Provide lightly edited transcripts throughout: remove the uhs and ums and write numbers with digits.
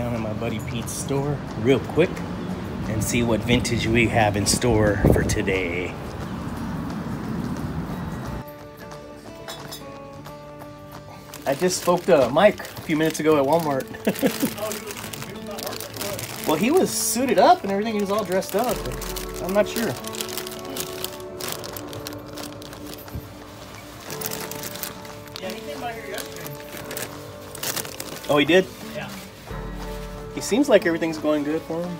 down in my buddy Pete's store real quick and see what vintage we have in store for today. I just spoke to Mike a few minutes ago at Walmart. Well, he was suited up and everything. He was all dressed up. But I'm not sure. Yeah, he came by here yesterday. Oh, he did? Yeah. He seems like everything's going good for him.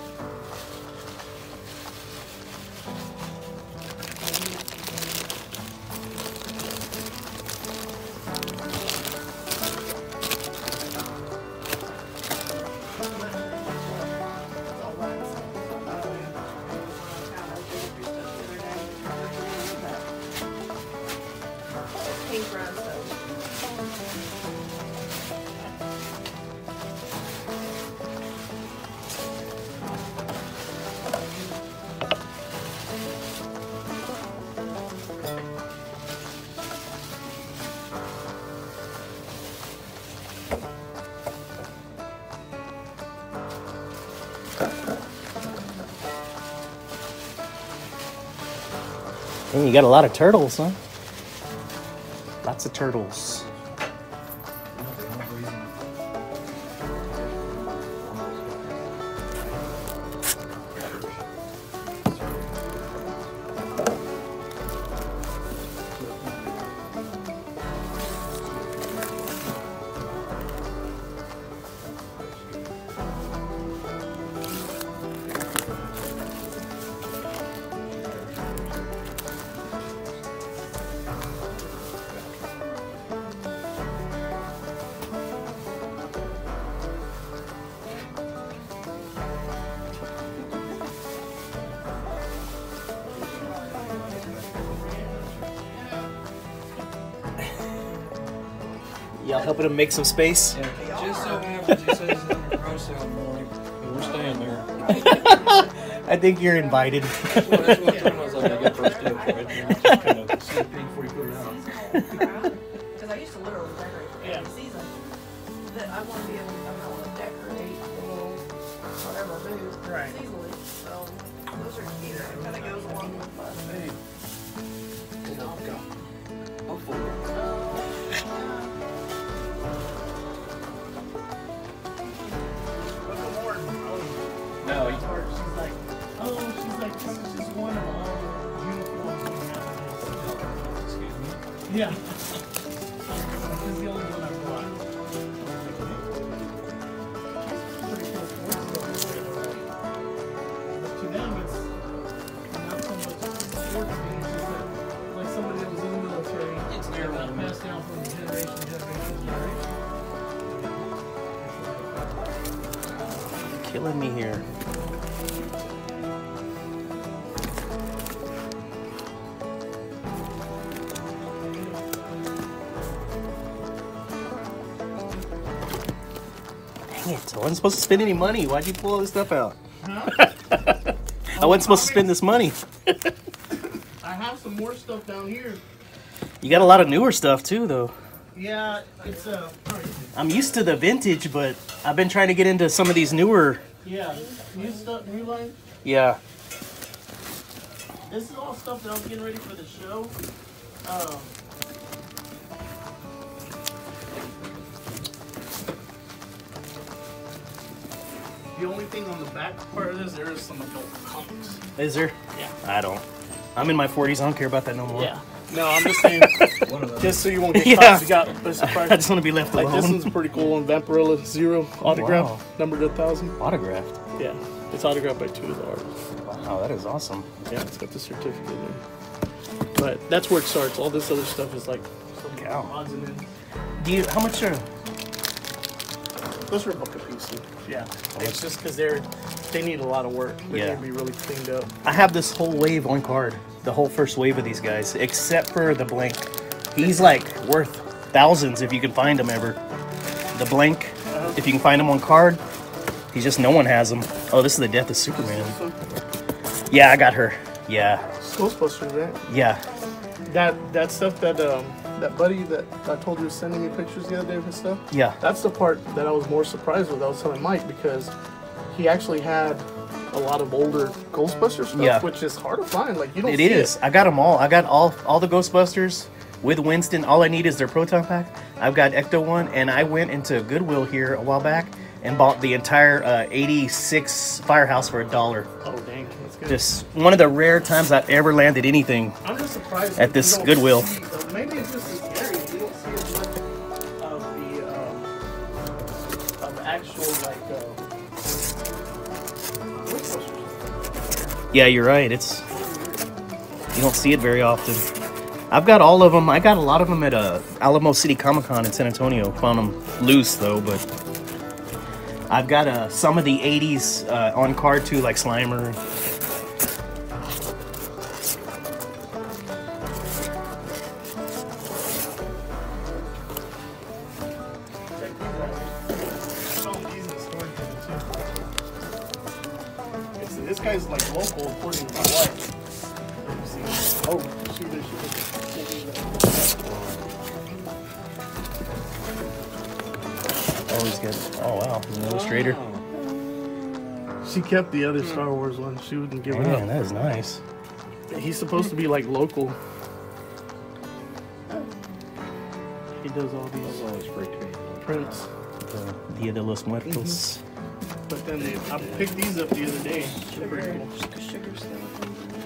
And you got a lot of turtles, huh? Lots of turtles. Y'all helping him make some space? Yeah, just so happens he says it's in the garage sale morning, and we're staying there. I think you're invited. That's what I told him. I was like, I got first dibs, right? Just kind of sneak peek before you put it out. Because I used to literally decorate for every season. That I want to be able to, decorate whatever moves seasonally. So those are cute. It kind of goes along with fun. Hey. Oh, God. Hopefully. No, he's hard. She's like, this is just one of all the uniforms we have. Excuse me? Yeah. This is the only one I brought. Pretty cool sports stuff. But to them, it's not so much sports things, it's just that, like somebody that was in the military, it's passed down from generation to generation to generation. Killing me here. Dang it, I wasn't supposed to spend any money. Why'd you pull all this stuff out? Huh? I wasn't supposed to spend this money. I have some more stuff down here. You got a lot of newer stuff too, though. Yeah, it's I'm used to the vintage, but I've been trying to get into some of these newer. yeah, new stuff, new line. Yeah. This is all stuff that I was getting ready for the show. The only thing on the back part of this, there is some adult comics. Is there? Yeah. I don't. I'm in my 40s. I don't care about that no more. Yeah. No, I'm just saying, just so you won't get Yeah. caught. You got a surprise. I just want to be left alone. Like this one's pretty cool on Vampirella Zero autograph, wow. numbered 1,000. Autographed. Yeah, it's autographed by 2 of the artists. Wow, that is awesome. Yeah, it's got the certificate there. But that's where it starts. All this other stuff is like some Cow. odds and ends. Do you? How much are? Those are a buck a piece. Yeah, it's just because they need a lot of work. They Yeah. need to be really cleaned up. I have this whole wave on card. The whole first wave of these guys, except for the blank. He's like worth thousands if you can find him ever. The blank, if you can find him on card, he's just no one has him. Oh, this is the death of Superman. Yeah, I got her. Yeah. Ghostbusters, right? Yeah. That stuff that that buddy that I told you was sending me pictures the other day of his stuff. Yeah. That's the part that I was more surprised with. I was telling Mike because he actually had a lot of older Ghostbusters stuff, which is hard to find. Like you don't. It is. I got them all. I got all the Ghostbusters with Winston. All I need is their proton pack. I've got Ecto one, and I went into Goodwill here a while back and bought the entire 86 Firehouse for $1. Oh dang, that's good. Just one of the rare times I've ever landed anything. I'm just surprised at this Goodwill. Maybe it's just this area. You don't see as much of the actual like. Yeah, you're right. It's you don't see it very often. I've got all of them. I got a lot of them at Alamo City Comic Con in San Antonio. Found them loose though, but I've got some of the 80s on card too, like Slimer. This guy's like local, according to my wife. Oh, Oh, he's good. Oh wow, he's an illustrator. She kept the other Star Wars one. She wouldn't give it up. Man, that is nice. He's supposed to be like local. He does all these prints. Dia de los Muertos. But then I picked these up the other day. They're pretty cool.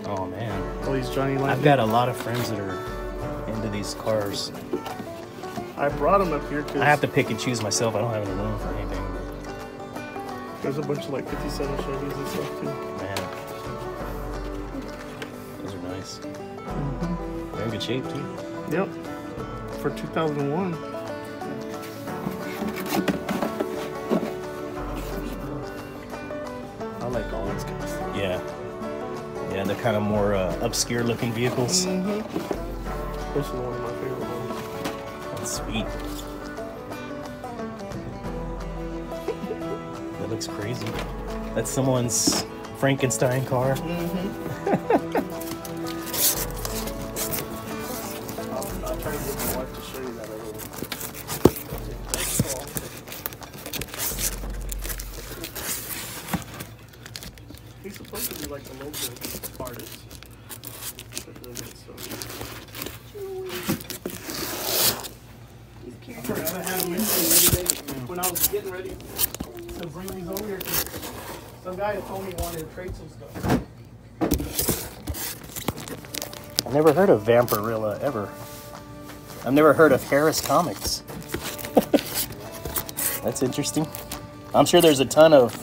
Oh man. Oh, these Johnny Lightning. I've got a lot of friends that are into these cars. I brought them up here because I have to pick and choose myself. I don't have any room for anything. There's a bunch of like 57 Chevys and stuff too. Man. Those are nice. They're in good shape too. Yep. For 2001. I like all these guys. Yeah. Yeah, they're kind of more obscure looking vehicles. This is one of my favorite ones. That's sweet. That looks crazy. That's someone's Frankenstein car. I'll try to get my wife to show you that other one. He's supposed to be like the local artist. When I was getting ready to bring these over here, some guy had told me he wanted to trade some stuff. I've never heard of Vampirilla ever. I've never heard of Harris Comics. That's interesting. I'm sure there's a ton of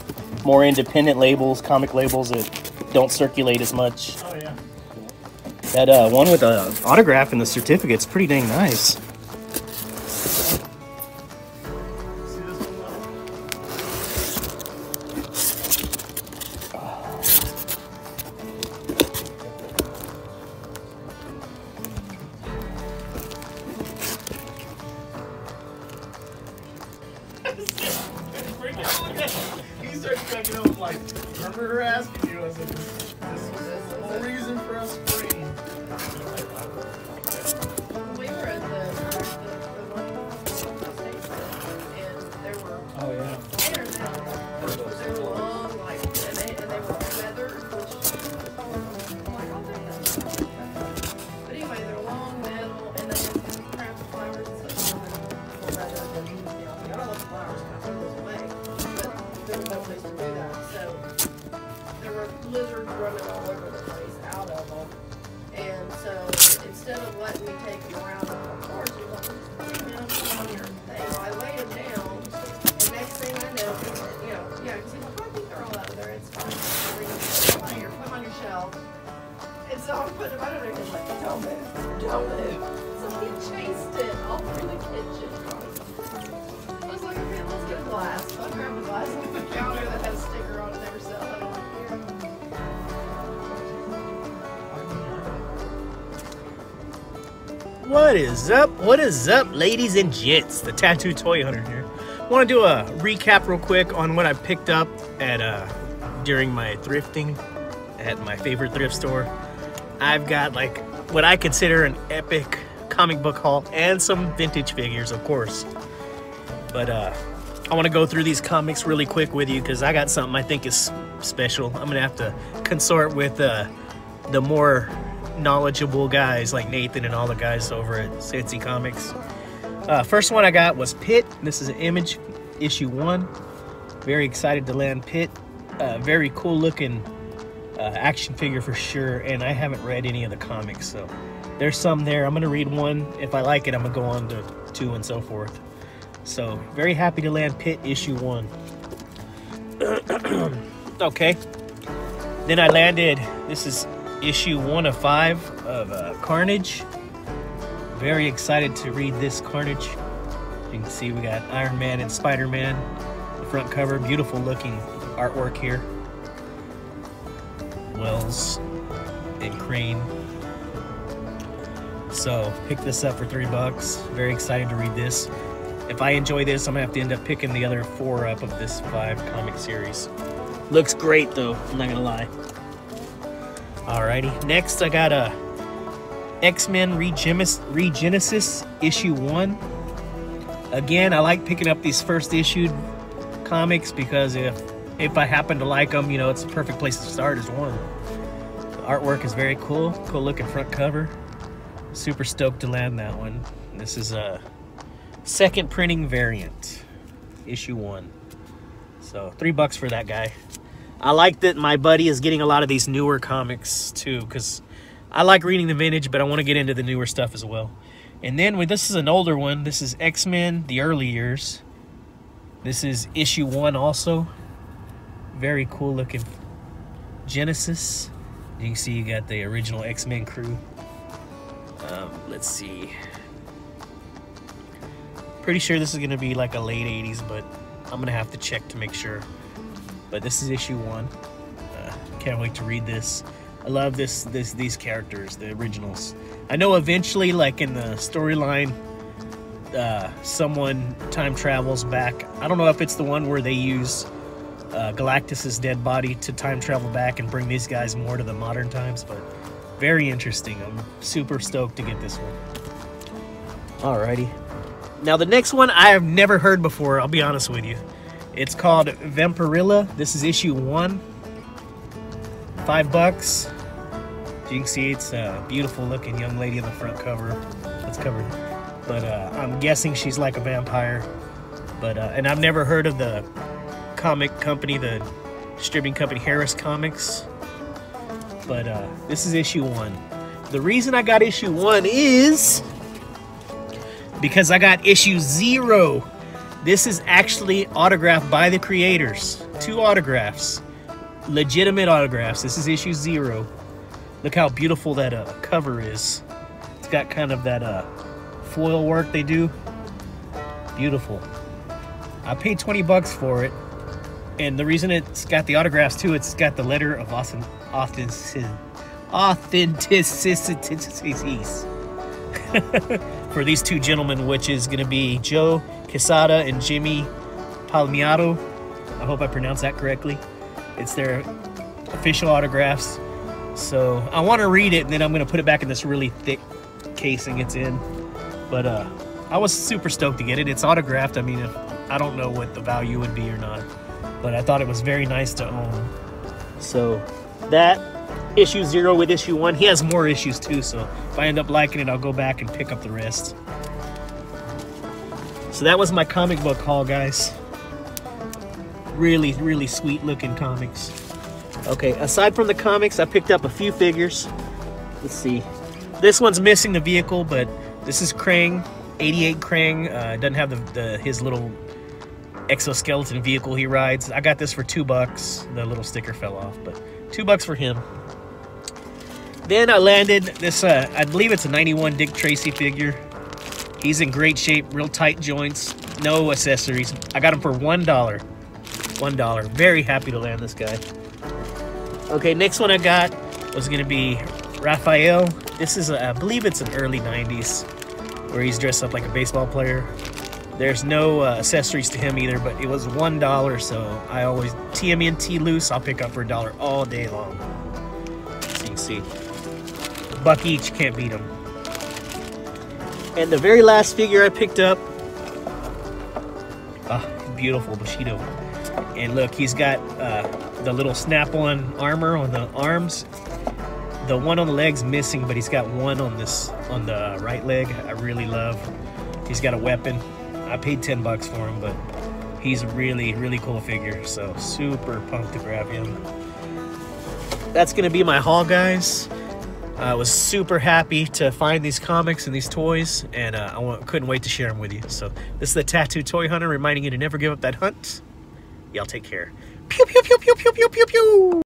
more independent labels, comic labels that don't circulate as much. Oh yeah. That one with an autograph and the certificate's pretty dang nice. He started cracking up like, remember her asking you? I said, this was the whole reason for us spraying. We were at the one and there were chairs out there. They were long, like, and they were feathered, which I'm like, I'll take that. But anyway, they're long metal and they have crafted flowers and stuff. Rather than, you know, I don't want the flowers kind of goes away, but there was no place to do that. So there were lizards running all over the place out of them. And so instead of letting me take them around on my cars, you let them bring them on your thing. So I laid them down, and next thing I know, you know, yeah, because he's like, I think they're all out there. It's fine. Bring them here, put them on your shelf. And so I'm putting them under there, and he's like, don't move, don't move. So he chased it all through the kitchen. I was like, okay, let's get a glass. So I grabbed a glass off the counter that has a sticker on it, never sell it. I don't care. What is up? What is up, ladies and gents? The Tattoo Toy Hunter here. Want to do a recap real quick on what I picked up at during my thrifting at my favorite thrift store. I've got like what I consider an epic comic book haul and some vintage figures, of course. But I want to go through these comics really quick with you because I got something I think is special. I'm going to have to consort with the more knowledgeable guys like Nathan and all the guys over at Cincy Comics. First one I got was Pitt. This is an Image, issue 1. Very excited to land Pitt. Very cool looking action figure for sure, and I haven't read any of the comics, so there's some there. I'm going to read 1. If I like it, I'm going to go on to 2 and so forth. So, very happy to land Pitt, issue 1. Okay. Then I landed, this is issue 1 of 5 of Carnage. Very excited to read this Carnage. You can see we got Iron Man and Spider-Man. The front cover, beautiful looking artwork here. Wells and Crane. So, picked this up for $3. Very excited to read this. If I enjoy this, I'm gonna have to end up picking the other 4 up of this 5 comic series. Looks great though, I'm not gonna lie. Alrighty, next I got a X-Men Regenesis issue 1. Again, I like picking up these first issued comics because if I happen to like them, you know, it's a perfect place to start as one. The artwork is very cool. Cool looking front cover. Super stoked to land that one. This is a second printing variant, issue 1. So $3 for that guy. I like that my buddy is getting a lot of these newer comics too, because I like reading the vintage, but I want to get into the newer stuff as well. And then this is an older one. This is X-Men, the early years. This is issue 1 also. Very cool looking Genesis. You can see you got the original X-Men crew. Let's see. Pretty sure this is going to be like a late 80s, but I'm going to have to check to make sure. But this is issue 1. Can't wait to read this. I love these characters, the originals. I know eventually, like in the storyline, someone time travels back. I don't know if it's the one where they use Galactus's dead body to time travel back and bring these guys more to the modern times, but very interesting. I'm super stoked to get this one. Alrighty. Now the next one I have never heard before, I'll be honest with you. It's called Vampirilla. This is issue 1. $5. You can see it's a beautiful looking young lady on the front cover. It's covered. But I'm guessing she's like a vampire. But and I've never heard of the comic company, the distributing company Harris Comics. But this is issue 1. The reason I got issue 1 is because I got issue 0. This is actually autographed by the creators. 2 autographs. Legitimate autographs. This is issue 0. Look how beautiful that cover is. It's got kind of that foil work they do. Beautiful. I paid $20 for it. And the reason it's got the autographs too, it's got the letter of authenticity. For these 2 gentlemen, which is going to be Joe Quesada and Jimmy Palmiato. I hope I pronounced that correctly. It's their official autographs. So I want to read it, and then I'm going to put it back in this really thick casing it's in. But I was super stoked to get it. It's autographed. I mean, I don't know what the value would be or not, but I thought it was very nice to own. So that issue 0 with issue 1. He has more issues too, so if I end up liking it, I'll go back and pick up the rest. So that was my comic book haul, guys. Really, really sweet looking comics. Okay, aside from the comics, I picked up a few figures. Let's see. This one's missing the vehicle, but this is Krang, 88 Krang. Doesn't have his little exoskeleton vehicle he rides. I got this for $2. The little sticker fell off, but $2 for him. Then I landed this, I believe it's a 91 Dick Tracy figure. He's in great shape, real tight joints, no accessories. I got him for $1. $1. Very happy to land this guy. Okay, next one I got was going to be Raphael. This is, I believe it's an early 90s, where he's dressed up like a baseball player. There's no accessories to him either, but it was $1, so I always, TMNT loose, I'll pick up for $1 all day long. So you can see, $1 each, can't beat them. And the very last figure I picked up, beautiful Bushido. And look, he's got the little snap-on armor on the arms. The one on the leg's missing, but he's got one on the right leg. I really love. He's got a weapon. I paid 10 bucks for him, but he's a really, really cool figure. So super pumped to grab him. That's gonna be my haul, guys. I was super happy to find these comics and these toys, and couldn't wait to share them with you. So this is the Tattoo Toy Hunter, reminding you to never give up that hunt. Y'all take care. Pew, pew, pew, pew, pew, pew, pew, pew.